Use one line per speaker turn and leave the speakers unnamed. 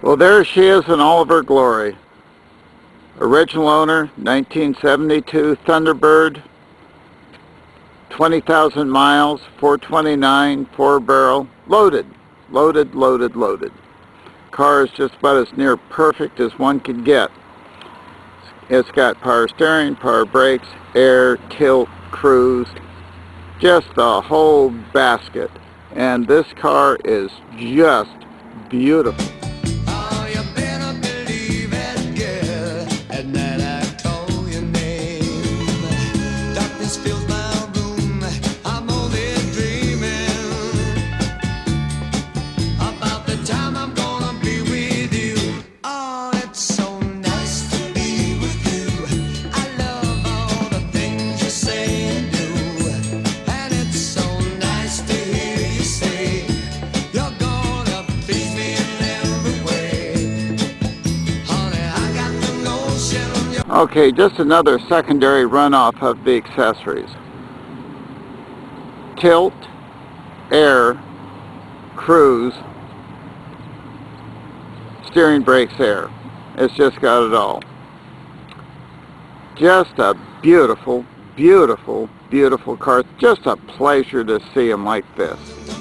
Well, there she is in all of her glory. Original owner, 1972 Thunderbird, 20,000 miles, 429, 4-barrel, loaded. Car is just about as near perfect as one could get. It's got power steering, power brakes, air, tilt, cruise, just the whole basket. And this car is just beautiful. Okay, just another secondary runoff of the accessories. Tilt, air, cruise, steering, brakes, air. It's just got it all. Just a beautiful car. Just a pleasure to see them like this.